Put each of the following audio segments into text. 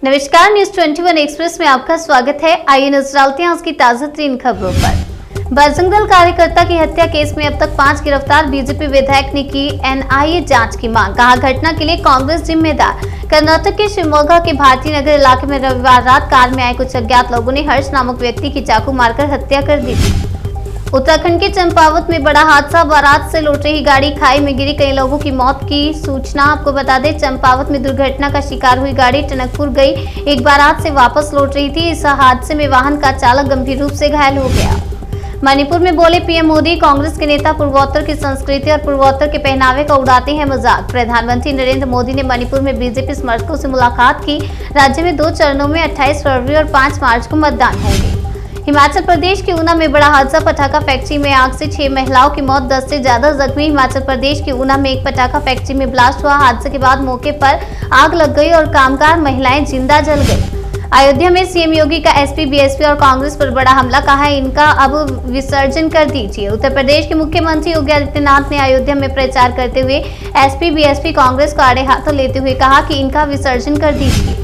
नमस्कार, news 21 express में आपका स्वागत है। आइए नजर डालते हैं आज की ताजा तरीन खबरों पर। बजरंग दल कार्यकर्ता की हत्या केस में अब तक 5 गिरफ्तार, बीजेपी विधायक ने की एनआईए जांच की मांग। कहा, घटना के लिए कांग्रेस जिम्मेदार। कर्नाटक के शिवमोगा के भारती नगर इलाके में रविवार रात कार में आए कुछ अज्ञात लोगों ने हर्ष नामक व्यक्ति की चाकू मारकर हत्या कर दी थी। उत्तराखंड के चंपावत में बड़ा हादसा, बारात से लौट रही गाड़ी खाई में गिरी, कई लोगों की मौत की सूचना। आपको बता दें, चंपावत में दुर्घटना का शिकार हुई गाड़ी टनकपुर गई, एक बारात से वापस लौट रही थी। इस हादसे में वाहन का चालक गंभीर रूप से घायल हो गया। मणिपुर में बोले पीएम मोदी, कांग्रेस के नेता पूर्वोत्तर की संस्कृति और पूर्वोत्तर के पहनावे का उड़ाते हैं मजाक। प्रधानमंत्री नरेंद्र मोदी ने मणिपुर में बीजेपी समर्थकों से मुलाकात की। राज्य में 2 चरणों में 28 फरवरी और 5 मार्च को मतदान होंगे। हिमाचल प्रदेश के ऊना में बड़ा हादसा, पटाखा फैक्ट्री में आग से 6 महिलाओं की मौत, 10 से ज्यादा जख्मी। हिमाचल प्रदेश के ऊना में एक पटाखा फैक्ट्री में ब्लास्ट हुआ। हादसे के बाद मौके पर आग लग गई और कामगार महिलाएं जिंदा जल गई। अयोध्या में सीएम योगी का एसपी, बीएसपी और कांग्रेस पर बड़ा हमला, कहा है इनका अब विसर्जन कर दीजिए। उत्तर प्रदेश के मुख्यमंत्री योगी आदित्यनाथ ने अयोध्या में प्रचार करते हुए एसपी, बीएसपी, कांग्रेस को आड़े हाथों लेते हुए कहा कि इनका विसर्जन कर दीजिए।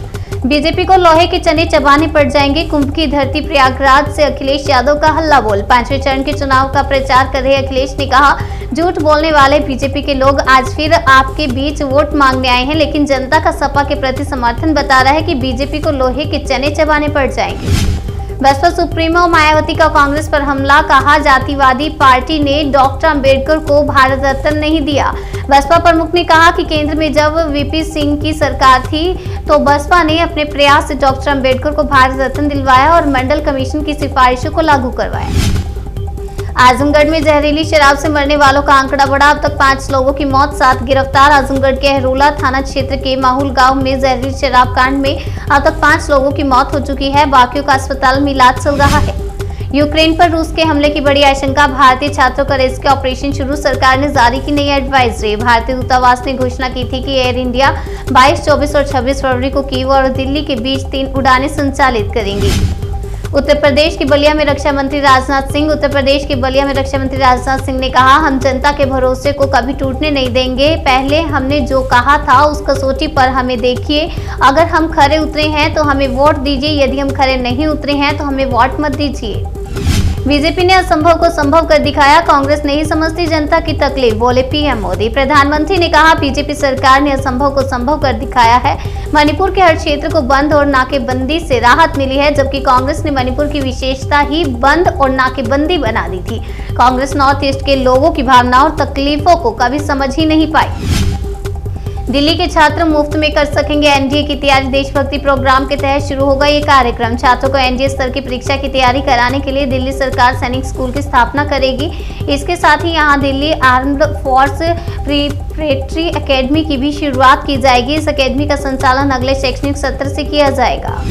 बीजेपी को लोहे के चने चबाने पड़ जाएंगे, कुंभ की धरती प्रयागराज से अखिलेश यादव का हल्ला बोल। 5वें चरण के चुनाव का प्रचार कर रहे अखिलेश ने कहा, झूठ बोलने वाले बीजेपी के लोग आज फिर आपके बीच वोट मांगने आए हैं, लेकिन जनता का सपा के प्रति समर्थन बता रहा है कि बीजेपी को लोहे के चने चबाने पड़ जाएंगे। बसपा सुप्रीमो मायावती का कांग्रेस पर हमला, कहा जातिवादी पार्टी ने डॉक्टर अंबेडकर को भारत रत्न नहीं दिया। बसपा प्रमुख ने कहा कि केंद्र में जब वीपी सिंह की सरकार थी तो बसपा ने अपने प्रयास से डॉक्टर अंबेडकर को भारत रत्न दिलवाया और मंडल कमीशन की सिफारिशों को लागू करवाया। आजमगढ़ में जहरीली शराब से मरने वालों का आंकड़ा बढ़ा, अब तक 5 लोगों की मौत, 7 गिरफ्तार। आजमगढ़ के अहरोला थाना क्षेत्र के माहुल गांव में जहरीली शराब कांड में अब तक 5 लोगों की मौत हो चुकी है, बाकियों का अस्पताल में इलाज चल रहा है। यूक्रेन पर रूस के हमले की बड़ी आशंका, भारतीय छात्रों का रेस्क्यू ऑपरेशन शुरू, सरकार ने जारी की नई एडवाइजरी। भारतीय दूतावास ने घोषणा की थी कि एयर इंडिया 22, 24 और 26 फरवरी को कीव और दिल्ली के बीच 3 उड़ानें संचालित करेंगी। उत्तर प्रदेश के बलिया में रक्षा मंत्री राजनाथ सिंह ने कहा, हम जनता के भरोसे को कभी टूटने नहीं देंगे। पहले हमने जो कहा था उस कसौटी पर हमें देखिए, अगर हम खरे उतरे हैं तो हमें वोट दीजिए, यदि हम खरे नहीं उतरे हैं तो हमें वोट मत दीजिए। बीजेपी ने असंभव को संभव कर दिखाया, कांग्रेस नहीं समझती जनता की तकलीफ, बोले पीएम मोदी। प्रधानमंत्री ने कहा, बीजेपी सरकार ने असंभव को संभव कर दिखाया है। मणिपुर के हर क्षेत्र को बंद और नाकेबंदी से राहत मिली है, जबकि कांग्रेस ने मणिपुर की विशेषता ही बंद और नाकेबंदी बना दी थी। कांग्रेस नॉर्थ ईस्ट के लोगों की भावनाओं और तकलीफों को कभी समझ ही नहीं पाई। दिल्ली के छात्र मुफ्त में कर सकेंगे एनडीए की तैयारी, देशभक्ति प्रोग्राम के तहत शुरू होगा ये कार्यक्रम। छात्रों को एनडीए स्तर की परीक्षा की तैयारी कराने के लिए दिल्ली सरकार सैनिक स्कूल की स्थापना करेगी। इसके साथ ही यहां Delhi armed force preparatory academy की भी शुरुआत की जाएगी। इस एकेडमी का संचालन अगले शैक्षणिक सत्र से किया जाएगा।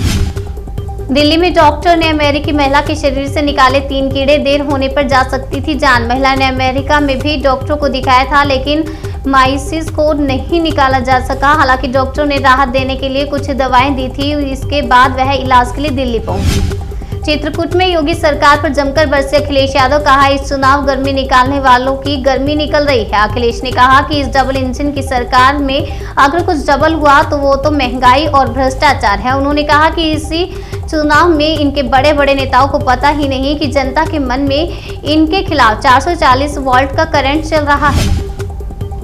दिल्ली में डॉक्टर ने अमेरिकी महिला के शरीर से निकाले 3 कीड़े, देर होने पर जा सकती थी जान। महिला ने अमेरिका में भी डॉक्टरों को दिखाया था, लेकिन माइसिस को नहीं निकाला जा सका। हालांकि डॉक्टरों ने राहत देने के लिए कुछ दवाएं दी थी, इसके बाद वह इलाज के लिए दिल्ली पहुंची। चित्रकूट में योगी सरकार पर जमकर बरसे अखिलेश यादव, कहा इस चुनाव गर्मी निकालने वालों की गर्मी निकल रही है। अखिलेश ने कहा कि इस डबल इंजन की सरकार में अगर कुछ डबल हुआ तो वो तो महंगाई और भ्रष्टाचार है। उन्होंने कहा कि इसी चुनाव में इनके बड़े बड़े नेताओं को पता ही नहीं कि जनता के मन में इनके खिलाफ 440 वोल्ट का करंट चल रहा है।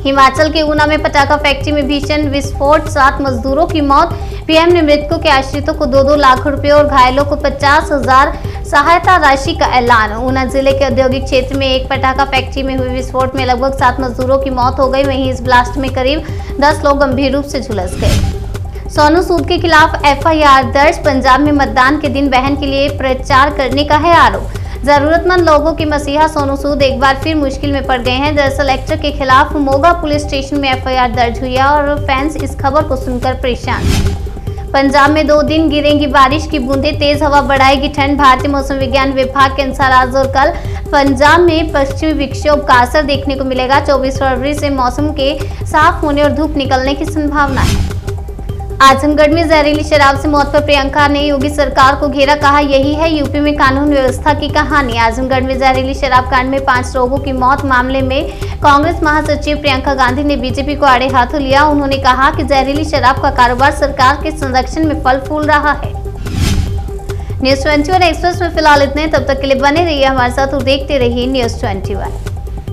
हिमाचल के ऊना में पटाखा फैक्ट्री में भीषण विस्फोट, 7 मजदूरों की मौत। पीएम ने मृतकों के आश्रितों को 2-2 लाख रुपए और घायलों को 50,000 सहायता राशि का ऐलान। ऊना जिले के औद्योगिक क्षेत्र में एक पटाखा फैक्ट्री में हुए विस्फोट में लगभग 7 मजदूरों की मौत हो गई, वहीं इस ब्लास्ट में करीब 10 लोग गंभीर रूप से झुलस गए। सोनू सूद के खिलाफ एफआईआर दर्ज, पंजाब में मतदान के दिन बहन के लिए प्रचार करने का है आरोप। जरूरतमंद लोगों के मसीहा सोनू सूद एक बार फिर मुश्किल में पड़ गए हैं। दरअसल एक्टर के खिलाफ मोगा पुलिस स्टेशन में एफआईआर दर्ज हुई है और फैंस इस खबर को सुनकर परेशान हैं। पंजाब में 2 दिन गिरेंगी बारिश की बूंदें, तेज हवा बढ़ाएगी ठंड। भारतीय मौसम विज्ञान विभाग के अनुसार आज और कल पंजाब में पश्चिमी विक्षोभ का असर देखने को मिलेगा। 24 फरवरी से मौसम के साफ होने और धूप निकलने की संभावना है। आजमगढ़ में जहरीली शराब से मौत पर प्रियंका ने योगी सरकार को घेरा, कहा यही है यूपी में कानून व्यवस्था की कहानी। आजमगढ़ में जहरीली शराब कांड में 5 लोगों की मौत मामले में कांग्रेस महासचिव प्रियंका गांधी ने बीजेपी को आड़े हाथों लिया। उन्होंने कहा कि जहरीली शराब का कारोबार सरकार के संरक्षण में फल फूल रहा है। न्यूज़ 21 एक्सप्रेस में फिलहाल इतने, तब तक के लिए बने रहिए हमारे साथ और देखते रहिए न्यूज़ 21।